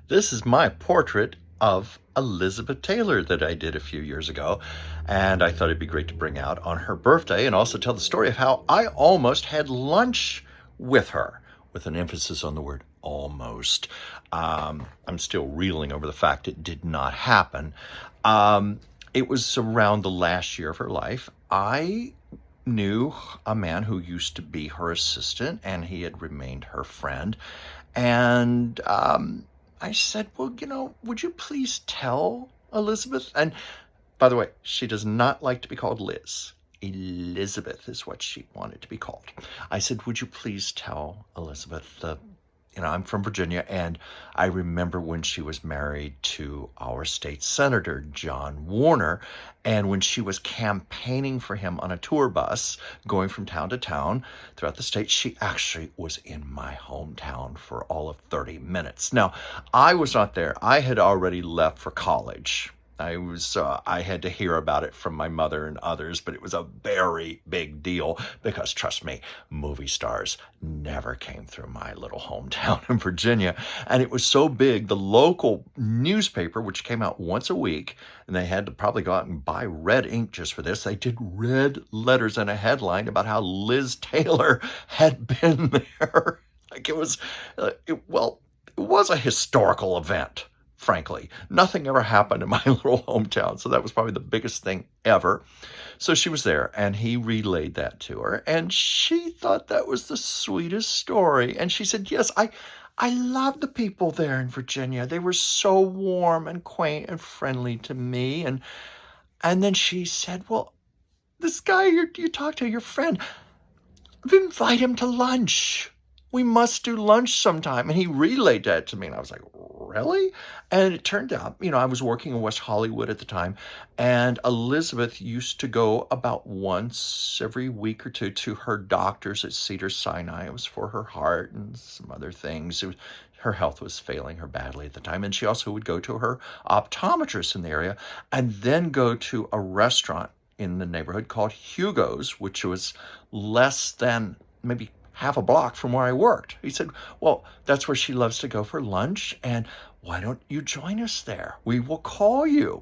This is my portrait of Elizabeth Taylor that I did a few years ago, and I thought it'd be great to bring out on her birthday and also tell the story of how I almost had lunch with her, with an emphasis on the word almost. I'm still reeling over the fact it did not happen. It was around the last year of her life. I knew a man who used to be her assistant, and he had remained her friend. And I said, well, would you please tell Elizabeth? And by the way, she does not like to be called Liz. Elizabeth is what she wanted to be called. I said, would you please tell Elizabeth, I'm from Virginia, and I remember when she was married to our state senator, John Warner, and when she was campaigning for him on a tour bus, going from town to town throughout the state, she actually was in my hometown for all of 30 minutes. Now, I was not there. I had already left for college. I had to hear about it from my mother and others, but it was a very big deal because, trust me, movie stars never came through my little hometown in Virginia. And it was so big, the local newspaper, which came out once a week, and they had to probably go out and buy red ink just for this, they did red letters and a headline about how Liz Taylor had been there. Like it was a historical event. Frankly, nothing ever happened in my little hometown. So that was probably the biggest thing ever. So she was there, and he relayed that to her, and she thought that was the sweetest story. And she said, yes, I love the people there in Virginia. They were so warm and quaint and friendly to me. And then she said, well, this guy you talked to, your friend, invite him to lunch. We must do lunch sometime. And he relayed that to me. And I was like, really? And it turned out, I was working in West Hollywood at the time. And Elizabeth used to go about once every week or two to her doctors at Cedars-Sinai. It was for her heart and some other things. Her health was failing her badly at the time. And she also would go to her optometrist in the area and then go to a restaurant in the neighborhood called Hugo's, which was less than maybe half a block from where I worked. He said, well, that's where she loves to go for lunch, and why don't you join us there? We will call you.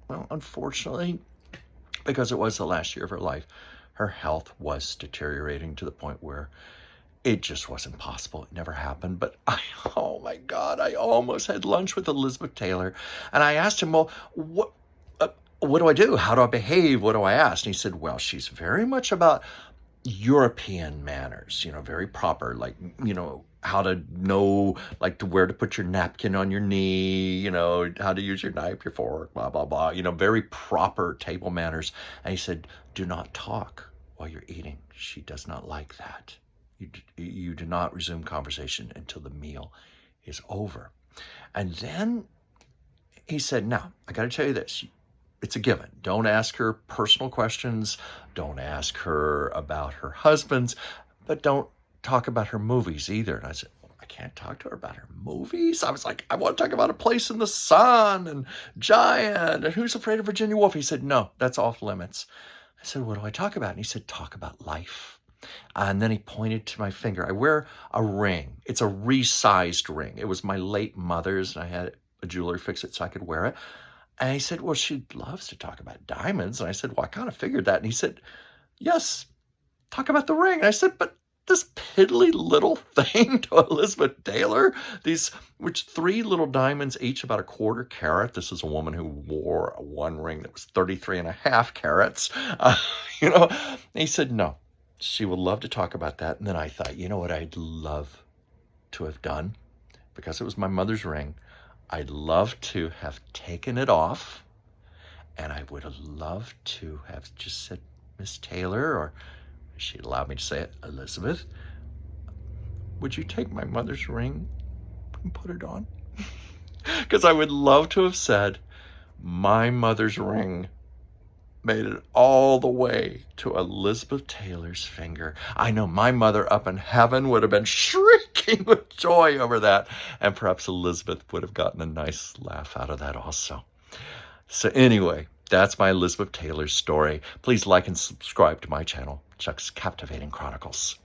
Well, unfortunately, because it was the last year of her life, her health was deteriorating to the point where it just wasn't possible. It never happened. But oh my God, I almost had lunch with Elizabeth Taylor. And I asked him, well, what do I do? How do I behave? What do I ask? And he said, well, she's very much about European manners, very proper, like, how to know, like, to where to put your napkin on your knee, how to use your knife, your fork, blah, blah, blah, very proper table manners. And he said, do not talk while you're eating. She does not like that. You do not resume conversation until the meal is over. And then he said, now, I got to tell you this. It's a given. Don't ask her personal questions. Don't ask her about her husbands, but don't talk about her movies either. And I said, well, I can't talk to her about her movies. I was like, I want to talk about A Place in the Sun and Giant and Who's Afraid of Virginia Woolf. He said, no, that's off limits. I said, what do I talk about? And he said, talk about life. And then he pointed to my finger. I wear a ring. It's a resized ring. It was my late mother's, and I had a jeweler fix it so I could wear it. And he said, well, she loves to talk about diamonds. And I said, well, I kind of figured that. And he said, yes, talk about the ring. And I said, but this piddly little thing to Elizabeth Taylor, which 3 little diamonds, each about 1/4 carat. This is a woman who wore one ring that was 33.5 carats. And he said, no, she would love to talk about that. And then I thought, you know what I'd love to have done? Because it was my mother's ring. I'd love to have taken it off, and I would have loved to have just said, Miss Taylor, or she allowed me to say it, Elizabeth, would you take my mother's ring and put it on? Because I would love to have said, my mother's ring made it all the way to Elizabeth Taylor's finger. I know my mother up in heaven would have been shrieking with joy over that. And perhaps Elizabeth would have gotten a nice laugh out of that also. So anyway, that's my Elizabeth Taylor story. Please like and subscribe to my channel, Chuck's Captivating Chronicles.